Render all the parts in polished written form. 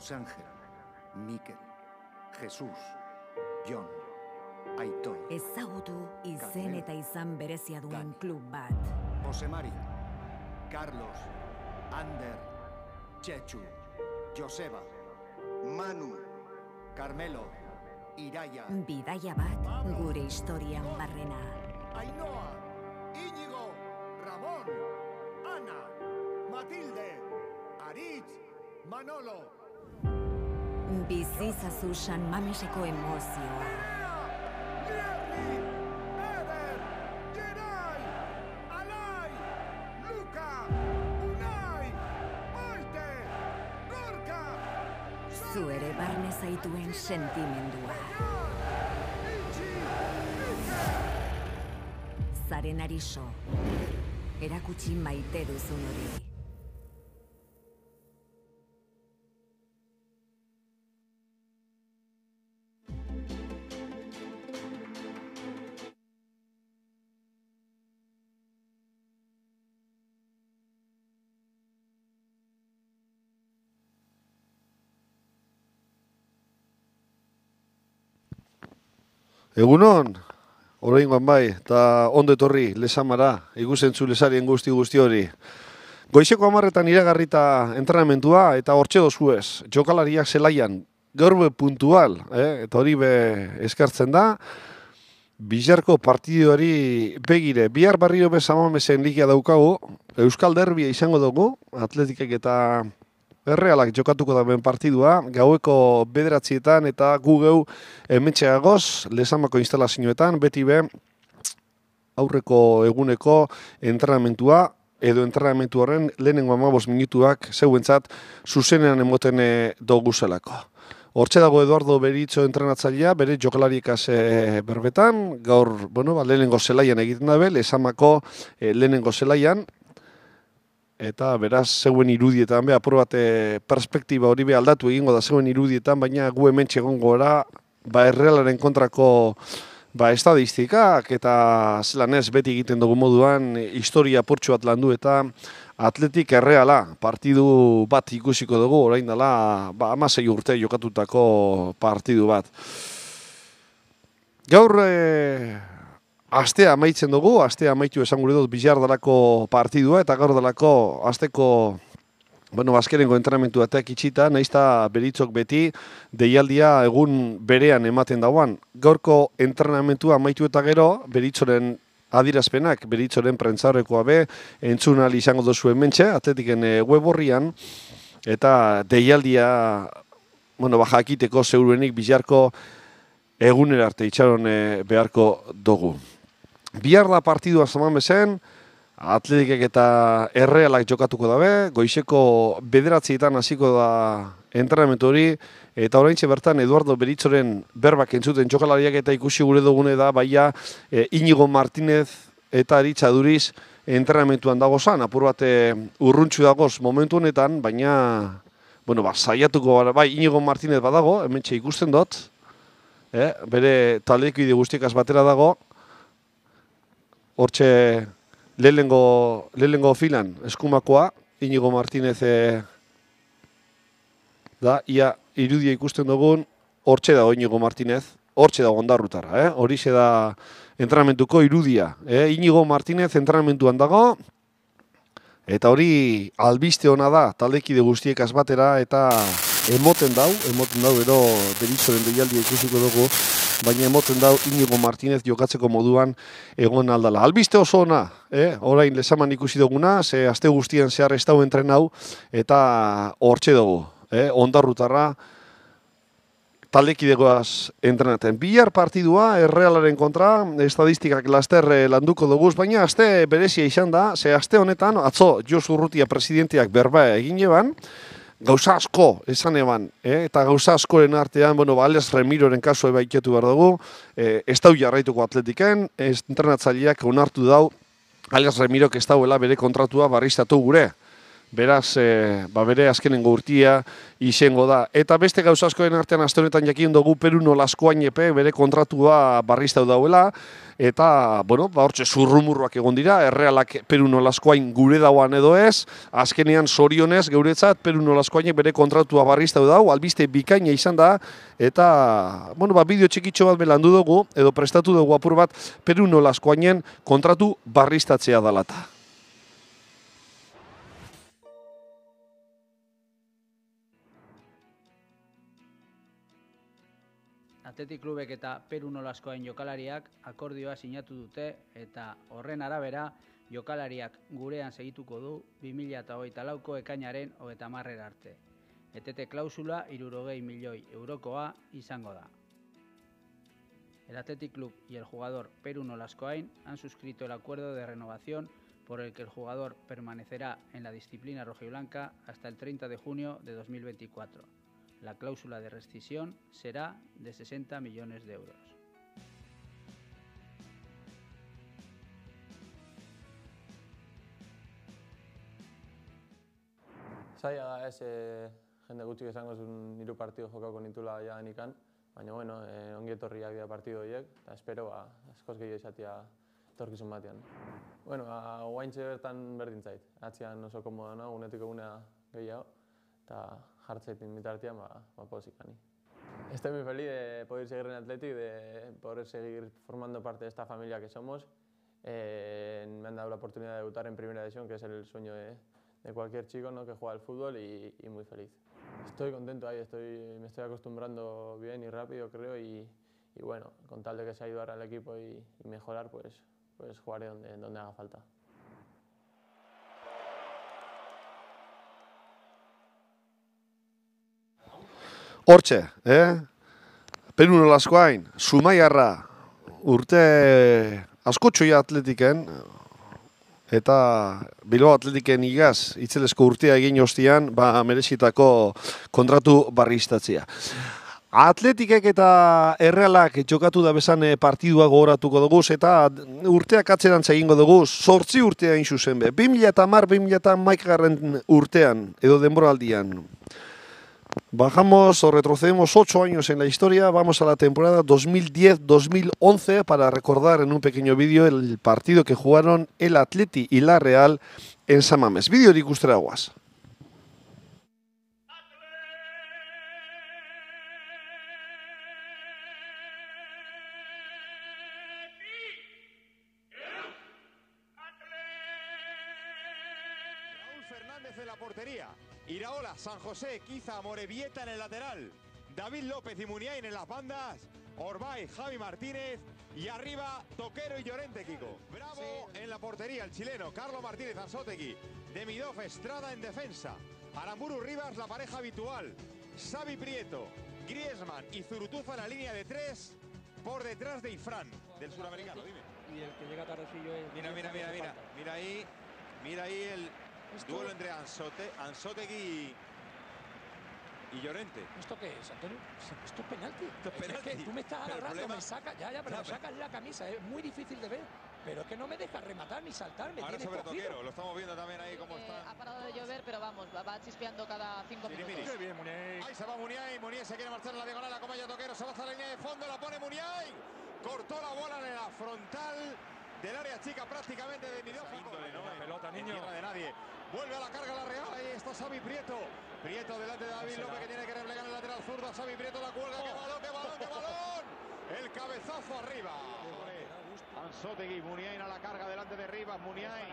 José Ángel, Mikel, Jesus, Jon, Aitor. Ezagutu izen eta izan berezia duen klub bat. Jose Mari, Carlos, Ander, Chechu, Joseba, Manu, Carmelo, Iraia. Bidaia bat gure historian barrena. Ainhoa, Íñigo, Ramón, Ana, Matilde, Aritz, Manolo. Bizizazu San Mameseko emozioa. Lierni, Eder, Geray, Alai, Luka, Unai, Maite, Gorka. Zu ere barne zaituen sentimendua. Zaren ariso, erakutsi maite duzun hori. Egunon, oraingoan bai, eta ondo etorri Lesamara, iguzentzu lesarien guzti hori. Goizeko 10:00 iragarrita entrenamentua eta hortxe dozuez, jokalariak zelaian, gaur be puntual, eta hori be eskartzen da, Bizarko partiduari begire, bihar barriro be Samamesen ligia daukagu, Euskal Derbia izango dugu, Atletikek eta Errealak jokatuko da ben partidua, gaueko 9:00 eta gu geu hementxeagoz, Lesamako instalazioetan, beti be aurreko eguneko entrenamentua, edo entrenamentu horren lehenengo 15 minutuak zeuentzat zuzenean emoten doguzelako. Hortxe dago Eduardo Beritxo entrenatzailea, bere jokalariekaz berbetan, gaur, lehenengo zelaian egiten dabe, Lesamako lehenengo zelaian, eta beraz, zeuen irudietan, apur bat perspektiba hori aldatu egingo da zeuen irudietan, baina gu hementxe egongo gara, Errealaren kontrako estadistikak, eta zelan ez beti egiten dugu moduan, historia portxu bat landu eta Atletik Erreala, partidu bat ikusiko dugu, orain dela, 16 urte jokatutako partidu bat. Gaur, astea amaitzen dugu, astea amaitu esan gure dut Bizar dalako partidua, eta gaur dalako asteko, bazkerengo entrenamentu bateak itxita, naizta Beritzok beti deialdia egun berean ematen dauan. Gaurko entrenamentua amaitu eta gero, Beritzoren adirazpenak, Beritzoren prentzaurrekoa be, entzun ahal izango dozu hementxe, Atletiken web horrian, eta deialdia, jakiteko zeuruenik Bizarko egunera arte itxaron beharko dugu. Bihar da partidua Samamesen, Atletikek eta Errealak jokatuko dabe, goizeko 9:00 hasiko da entrenamentu hori, eta oraintxe bertan Eduardo Beritzoren berbak entzuten jokalariak eta ikusi gure dugune da, baina Íñigo Martínez eta Aritz Aduriz entrenamentuan dagozan, apur bat urruntxu dagoz momentu honetan, baina, saiatuko gara, Íñigo Martínez badago, hementxe ikusten dut, bere taldekide guztiekaz batera dago, hortxe lehenengo filan eskumakoa, Íñigo Martínez da, ia irudia ikusten dugun, hortxe dago Íñigo Martínez, hortxe dago ondarrutara, horixe da entrenamentuko irudia. Íñigo Martínez entrenamentuan dago, eta hori albiste ona da, taldekide guztiekaz batera, eta emoten dau, ero Beritzoren deialdia ikusiko dugu, baina emoten dau Íñigo Martínez jokatzeko moduan egon aldala. Albiste oso ona, orain Lesaman ikusi duguna, ze aste guztien zehar ez dau entrenau, eta hortxe dugu, ondarrutarra, taldekidegoaz entrenaten. Bihar partidua, Errealaren kontra, estadistikak laster landuko duguz, baina aste berezia izan da, ze aste honetan, atzo Josu Urrutia presidenteak berba egin eban, gauza asko esan eban, eta gauza askoren artean, Alex Remiroren kasua baiketu behar dugu, ez dau jarraituko Atletiken, entrenatzaileak onartu dau, Alex Remirok ez dauela bere kontratua barriztatu gure. Beraz, bere azkenengo urtia izango da. Eta beste gauza askoen artean aste honetan jakin dugu Peru Nolascoain epe bere kontratua barriztau dauela. Eta, bueno, hortxe zurrumurruak egon dira, Errealak Peru Nolascoain gure dauan edo ez. Azkenean zorionez, geuretzat, Peru Nolascoainek bere kontratua barriztau dau, albiste bikaina izan da. Eta, bueno, bideo txikitxo bat belandu dugu, edo prestatu dugu apur bat, Peru Nolascoainen kontratu barriztatzea dalata. Athletic Klubek eta Peru Nolascoain jokalariak akordioa sinatu dute eta horren arabera jokalariak gurean segituko du 2024ko ekainaren 30 arte. ETT klausula 60 milioi eurokoa izango da. El Athletic Club y el jugador Peru Nolascoain han suscrito el acuerdo de renovación por el que el jugador permanecerá en la disciplina rojiblanca hasta el 30 de junio de 2024. La cláusula de rescisión será de 60 millones de euros. Zaila da ez, jende gutxik esango zuen 3 partido jokauko nitula ja nikan, baina bueno, ongi etorriak dira partido horiek, eta espero askoz gehiago izatea etorkizun batean. Bueno, guaintxe bertan berdin zait, atzean oso komoda nago, unetik eguna gehiago, eta jartzaitin bitartean, pozik gani. Estoy muy feliz de poder seguir en Athletic, de poder seguir formando parte de esta familia que somos. Me han dado la oportunidad de debutar en Primera División, que es el sueño de cualquier chico, ¿no?, que juega al fútbol y muy feliz. Estoy contento ahí, me estoy acostumbrando bien y rápido, creo, y bueno, con tal de que sea ayudar al equipo y mejorar, pues jugaré donde haga falta. Hortxe, Peru Nolascoain, Zumaiarra, urte askotxoia Atletiken, eta Bilbao Atletiken igaz, itzelesko urtea egin ostian, merezitako kontratu barriztatzea. Atletikek eta Errealak jokatu da bezan partidua gogoratuko dugu, eta urteak atzerantz egingo dugu, 8 urtea hain zuzen be. 2010-2011 urtean, edo denboraldian. Bajamos o retrocedemos 8 años en la historia, vamos a la temporada 2010-2011 para recordar en un pequeño vídeo el partido que jugaron el Atleti y la Real en San Mamés. Vídeo de Ikusteraguas. Raúl Fernández en la portería. Iraola, San José, Kiza, Morevieta en el lateral, David López y Muniain en las bandas, Orbay, Javi Martínez y arriba Toquero y Llorente, Kiko. Bravo en la portería, el chileno, Carlos Martínez Anzotegui, Demidov Estrada en defensa, Aramburu Rivas la pareja habitual, Xavi Prieto, Griezmann y Zurutuza en la línea de 3 por detrás de Ifrán, del suramericano, dime. Y el que llega tardecillo es... Mira ahí el duelo entre Anzotegui y Llorente. ¿Esto qué es, Antonio? Esto es penalti. Esto es penalti. Es que tú me estás Pero el agarrando, problema... me sacas, pero me sacas la camisa, es muy difícil de ver. Pero es que no me dejas rematar ni saltar, me Ahora tienes sobre cogido. Toquero, lo estamos viendo también ahí cómo está. Ha parado de llover, pero vamos, va chispeando cada 5 minutos. Qué bien, Muniain. Ahí se va Muniain, Muniain se quiere marchar en la diagonal, acompaña Toquero, se va hasta la línea de fondo, la pone Muniain. Cortó la bola en la frontal del área chica prácticamente de Midó. Pelota, niño. En tierra de nadie. Vuelve a la carga la Real, ahí está Xavi Prieto. Prieto delante de David López que tiene que replegar el lateral zurdo. Xavi Prieto la cuelga, ¡qué balón, qué balón, qué balón! El cabezazo arriba. Anzotegui, Muniain a la carga delante de Rivas, Muniain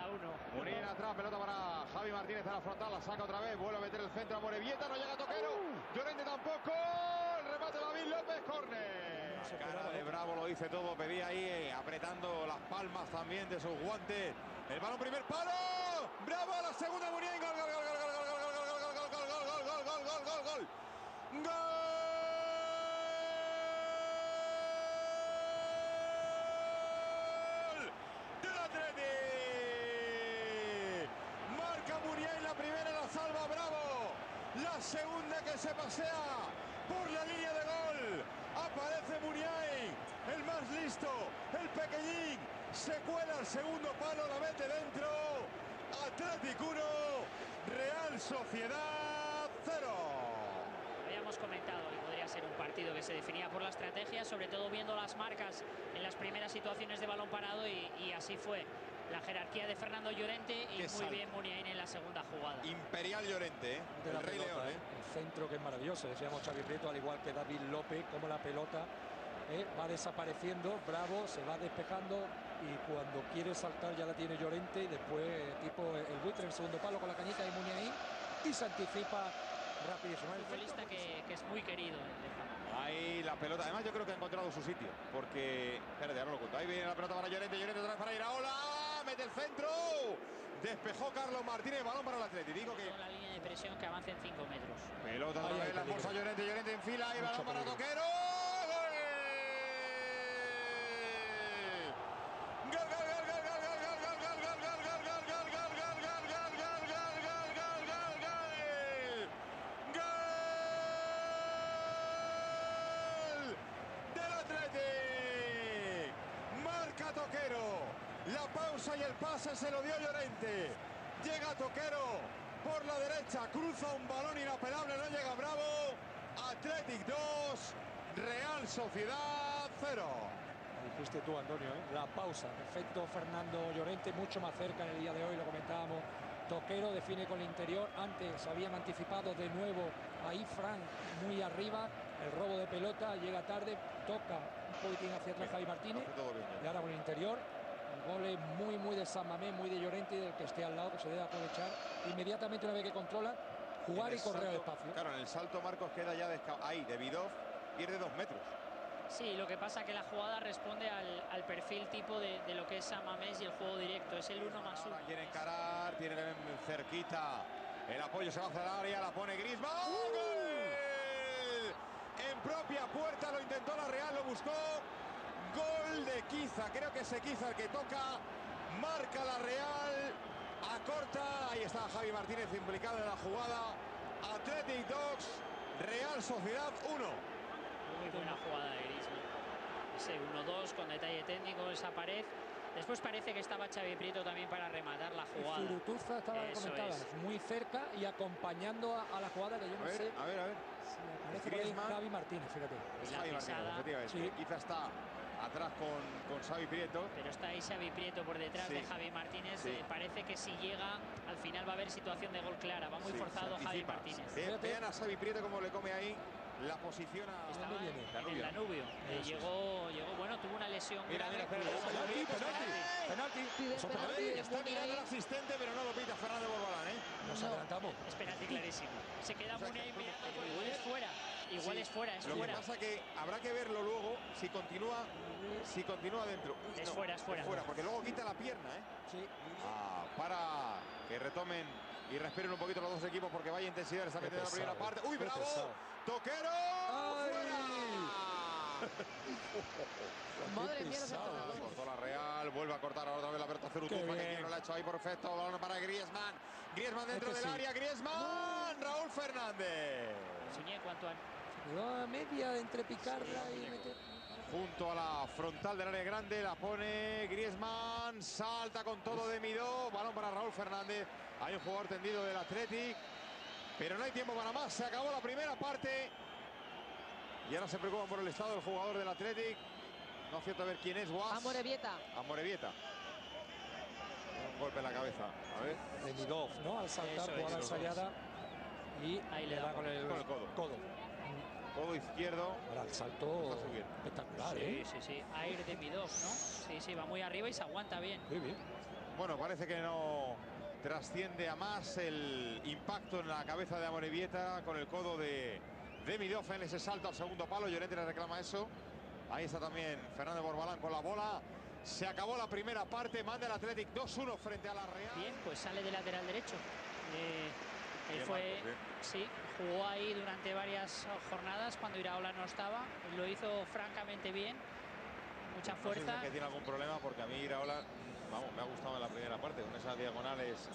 atrás, pelota para Javi Martínez a la frontal, la saca otra vez, vuelve a meter el centro a Morevieta, no llega Toquero, Llorente tampoco, el remate de David López, córner. La cara de Bravo lo dice todo, pedía ahí apretando las palmas también de sus guantes. El balón primer palo, Bravo a la segunda, Muniain, gol, gol, gol, gol, gol, gol, gol, gol, gol, gol, gol, gol, gol, gol, gol, gol, gol, gol. La segunda que se pasea por la línea de gol. Aparece Muniain, el más listo, el pequeñín. Se cuela el segundo palo, la mete dentro. Athletic 1, Real Sociedad 0. Habíamos comentado que podría ser un partido que se definía por la estrategia, sobre todo viendo las marcas en las primeras situaciones de balón parado, y así fue. La jerarquía de Fernando Llorente y muy salto. bien Muniain en la segunda jugada. Imperial Llorente, De la el Rey pelota, León. El centro, que es maravilloso. Decíamos Xavi Prieto, al igual que David López, como la pelota va desapareciendo. Bravo, se va despejando y cuando quiere saltar ya la tiene Llorente. Y después, tipo el buitre en el segundo palo con la cañita de Muniain, y se anticipa rapidísimo. Un futbolista que es muy querido en Lezama. Ahí la pelota, además yo creo que ha encontrado su sitio, porque, espérate, ahora lo cuento. Ahí viene la pelota para Llorente, Llorente otra vez para Iraola, mete el centro, despejó Carlos Martínez, balón para el Atlético. Digo que Con la línea de presión que avance en 5 metros. pelota otra vez, la bolsa Llorente, Llorente en fila, y balón para Toquero. La pausa y el pase se lo dio Llorente. Llega Toquero por la derecha, cruza un balón inapelable, no llega Bravo. Athletic 2, Real Sociedad 0. Dijiste tú, Antonio, la pausa. Perfecto, Fernando Llorente, mucho más cerca en el día de hoy, lo comentábamos. Toquero define con el interior. Antes habían anticipado de nuevo ahí Fran muy arriba. El robo de pelota, llega tarde, toca un poquitín hacia atrás Javi Martínez. Y ahora con el interior. El gol es muy de San Mamés, muy de Llorente, y del que esté al lado, que se debe aprovechar inmediatamente una vez que controla, jugar y correr al espacio. Claro, en el salto Marcos queda ya ahí, de Vidov, pierde 2 metros. Sí, lo que pasa es que la jugada responde al perfil tipo de lo que es San Mamés y el juego directo. Es el 1+1. Quiere encarar, tiene cerquita. El apoyo se va hacia el área, la pone Griezmann. ¡Gol! En propia puerta lo intentó la Real, lo buscó. Gol de Quiza, creo que es Quiza el que toca. Marca la Real. Acorta, ahí está Javi Martínez implicado en la jugada. Athletic 2, Real Sociedad 1. Muy buena jugada de Griezmann. Ese 1-2 con detalle técnico, esa pared. Después parece que estaba Xavi Prieto también para rematar la jugada. Zurutuza estaba comentada, muy cerca y acompañando a la jugada, que yo no sé. A ver. Si me parece que es Javi Martínez, fíjate. Es Javi Martínez, efectivamente. Sí. Quizá está atrás con Xavi Prieto. Pero está ahí Xavi Prieto por detrás de Javi Martínez. Parece que si llega, al final va a haber situación de gol clara. Va muy forzado Javi Martínez. Vean a Xavi Prieto como le come ahí la posición a... Estaba en el Danubio. Llegó, bueno, tuvo una lesión grave. Penalti. Está mirando el asistente, pero no lo pita Fernando Borbalán, Nos adelantamos. Es penalti clarísimo. Se queda Muniain mirando, igual es fuera. Igual es fuera, es lo fuera. Lo que pasa que habrá que verlo luego si continúa dentro. Es fuera. Porque luego quita la pierna, Sí. Para que retomen y respiren un poquito los dos equipos, porque vaya intensidad está metiendo en la primera parte. ¡Uy, bravo! Pesado. ¡Toquero! ¡Fuera! Madre mía, los Cortó la Real, vuelve a cortar otra vez la pelota Zurutuza, que lo ha hecho ahí perfecto. Balón para Griezmann. Griezmann dentro del área. Griezmann. Raúl Fernández. Soñé cuanto a... A media de entre picarla y meter. Junto a la frontal del área grande, la pone Griezmann, salta con todo de Midó, balón para Raúl Fernández. Hay un jugador tendido del Athletic, pero no hay tiempo para más, se acabó la primera parte. Y ahora se preocupan por el estado del jugador del Athletic. No acierto a ver quién es, Guas. Amorebieta. Un golpe en la cabeza, a ver. De Midov, ¿no? Al saltar, jugada ensayada. Y ahí le da con el codo. Codo izquierdo. Ahora el salto espectacular, Sí. Air de Midov, ¿no? Sí, va muy arriba y se aguanta bien. Muy bien. Bueno, parece que no trasciende a más el impacto en la cabeza de Amorebieta con el codo de Midov en ese salto al segundo palo. Llorente le reclama eso. Ahí está también Fernando Borbalán con la bola. Se acabó la primera parte, manda el Athletic 2-1 frente a la Real. Bien, pues sale de lateral derecho. Él Bien, fue, Marcos, sí, jugó ahí durante varias jornadas cuando Iraola no estaba. Lo hizo francamente bien, mucha fuerza. No sé si es que tiene algún problema, porque a mí Iraola, vamos, me ha gustado en la primera parte, con esas diagonales.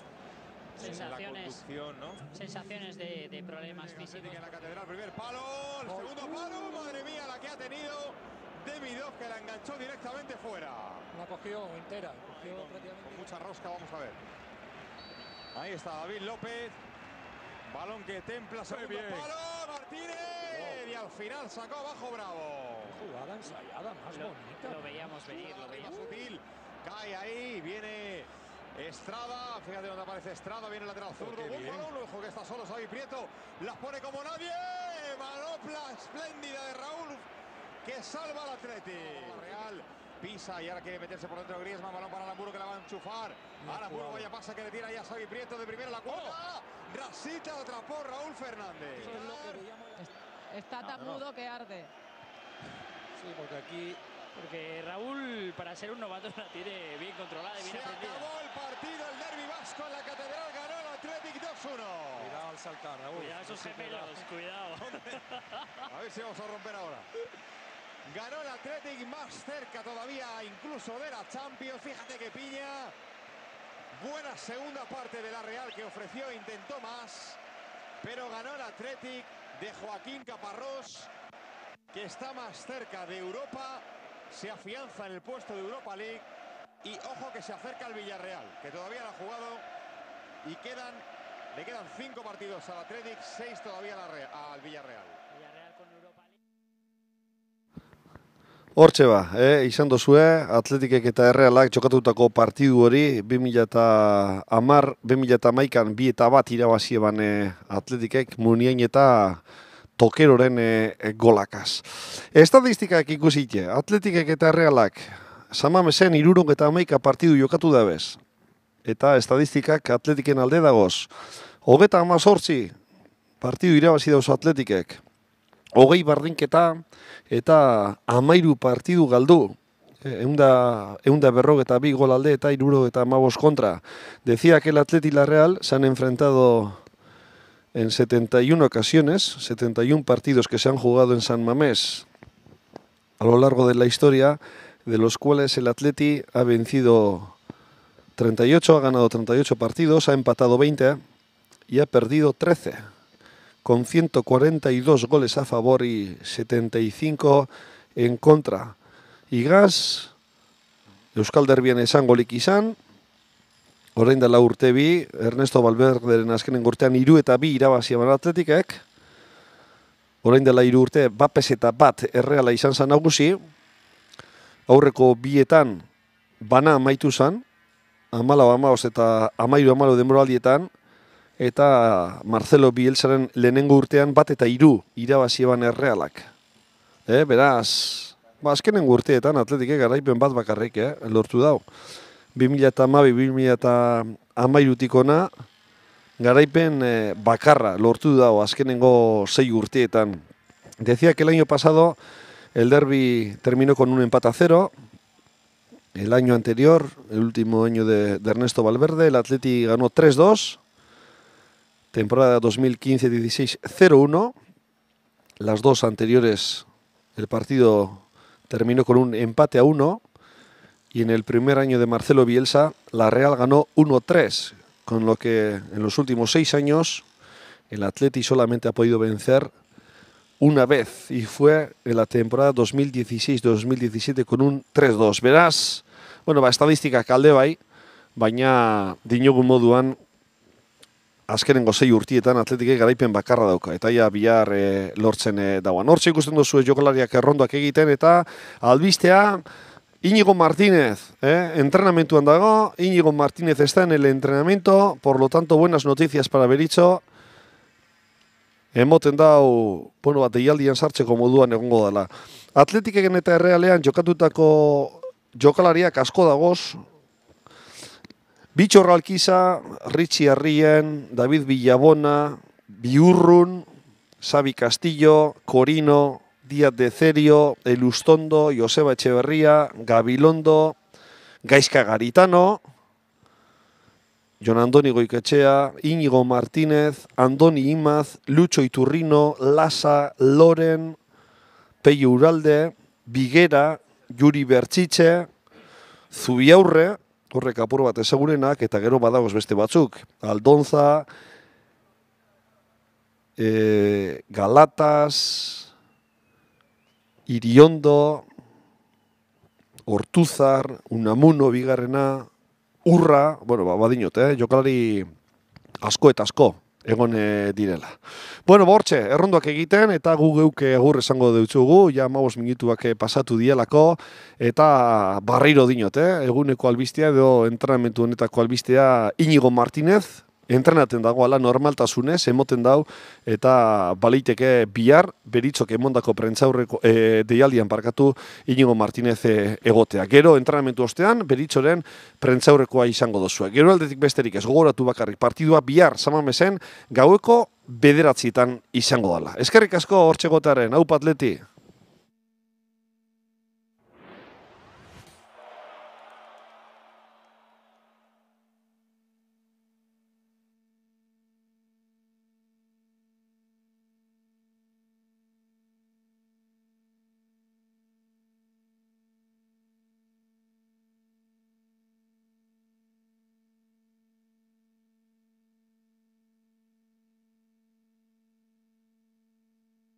Sensaciones, en la conducción, ¿no? Sensaciones de problemas físicos. En la catedral, primer palo, el segundo palo, madre mía, la que ha tenido de Midov, que la enganchó directamente fuera. La cogió entera, Con mucha rosca, vamos a ver. Ahí está David López. Balón que templa, segundo palo, Martínez. Y al final sacó abajo Bravo. Jugada ensayada, más bonita. Lo veíamos venir, lo veíamos. Sutil, cae ahí, viene Estrada. Fíjate dónde aparece Estrada, viene el lateral zurdo. Buen balón, ojo que está solo Xavi Prieto. Las pone como nadie. Manopla espléndida de Raúl que salva al Atleti. Real. Pisa y ahora quiere meterse por dentro Griezmann, balón para Aramburu que la va a enchufar. Aramburu vaya pasa que le tira ya Xavi Prieto de primera la cuarta. Rasita atrapó Raúl Fernández. Está tan mudo que arde. Sí, porque aquí... Porque Raúl, para ser un novato, la tiene bien controlada y bien Se aprendida. acabó el partido, el derbi vasco en la Catedral, ganó el Athletic 2-1. Cuidado al saltar, Raúl. Cuidado esos gemelos, cuidado. A ver si vamos a romper ahora. Ganó el Athletic más cerca todavía incluso de la Champions. Fíjate que Piña. Buena segunda parte de la Real que ofreció, intentó más. Pero ganó el Athletic de Joaquín Caparrós, que está más cerca de Europa. Se afianza en el puesto de Europa League. Y ojo que se acerca al Villarreal, que todavía no ha jugado. Y le quedan 5 partidos al Athletic, 6 todavía al Villarreal. Villarreal con Europa League. Hortxe ba, izan dozue, Atletikek eta Errealak jokatutako partidu hori 2010-2011an 2-1 irabazi eban Atletikek Muniain eta Tokeroren golakaz. Estadistikak ikusite, Atletikek eta Errealak Samamesen 71 partidu jokatu dabez. Eta estadistikak Atletiken alde dagoz. 38 partidu irabazi dauz Atletikek. 20 bardinketa eta 13 partidu galdu. Eunda berrogeta bi gol alde eta 75 kontra. Decía que el Atleti y la Real se han enfrentado en 71 ocasiones, 71 partidos que se han jugado en San Mamés a lo largo de la historia, de los cuales el Atleti ha vencido 38, ha ganado 38 partidos, ha empatado 20 y ha perdido 13. Con 142 goles a favor y 75 en contra. Igaz, Euskal Derbian esangolik izan, orain dela urte bi, Ernesto Valverderen azkenen urtean 3 eta 2 irabazi eman Atletikek, orain dela 3 urte, Bapes eta bat Erreala izan zan nagusi, aurreko bietan bana amaitu zan, 14 eta 13 denboraldietan, eta Marcelo Bielsaren lehenengo urtean 1 eta 3 irabazi eban Errealak. Beraz, azkenengo urteetan Atletikek garaipen bat bakarrik, lortu dau. 2012-2013 ona garaipen bakarra lortu dau azkenengo 6 urteetan. Decía que el año pasado el derbi terminó con un empate a 0. El año anterior, el último año de Ernesto Valverde, el Atleti ganó 3-2. Temporada 2015-16 0-1. Las dos anteriores el partido terminó con un empate a 1. Y en el primer año de Marcelo Bielsa, la Real ganó 1-3. Con lo que en los últimos 6 años el Atleti solamente ha podido vencer una vez. Y fue en la temporada 2016-2017 con un 3-2. Verás, bueno, estadística kalde bai, baina dinogun moduan azkenengo 6 urtietan Atletikek garaipen bakarra dauka. Eta ja bihar lortzen dauan. Hortxe ikusten duzu jokalariak errondoak egiten eta albistea Íñigo Martínez, entrenamentuan dago. Íñigo Martínez está en el entrenamiento, por lo tanto buenas noticias para Berizzo. Emoten dau, bueno, deialdian sartzeko moduan egongo dela. Atletikeken eta Errealean jokatutako jokalariak asko dagoz. Bitxor Alkiza, Richie Arrien, David Villabona, Biurrun, Xavi Castillo, Corino, Díaz de Cerio, Elustondo, Joseba Echeverría, Gabilondo, Gaizka Garitano, Jon Andoni Goiketxea, Íñigo Martínez, Andoni Imaz, Lucho Iturrino, Lasa, Loren, Peio Uralde, Biguera, Juri Bertxitxe, Zubiaurre, horrek apur bat ezagunenak, eta gero badagoz beste batzuk, Aldonza, Galatas, Iriondo, Ortuzar, Unamuno bigarrena, Urra, bueno, badinot, jokalari asko eta asko egon direla. Bueno, bortxe, errondoak egiten, eta gu geuke agur esango deutzugu, ja 15 minutuak pasatu dielako, eta barriro dinot, eguneko albistea edo entrenamentu honetako albistea Iñigo Martínez, entrenaten dagoala normaltasunez, emoten dau, eta baliteke bihar, beritzok emondako prentzaurreko deialdian parkatu Iñigo Martínez egotea. Gero, entrenamentu ostean, beritzoren prentzaurrekoa izango dozua. Gero aldetik besterik ez gogoratu bakarrik, partidua bihar Samamesen gaueko 9:00 izango dala. Eskerrik asko hortxe gotaren, hau Atleti!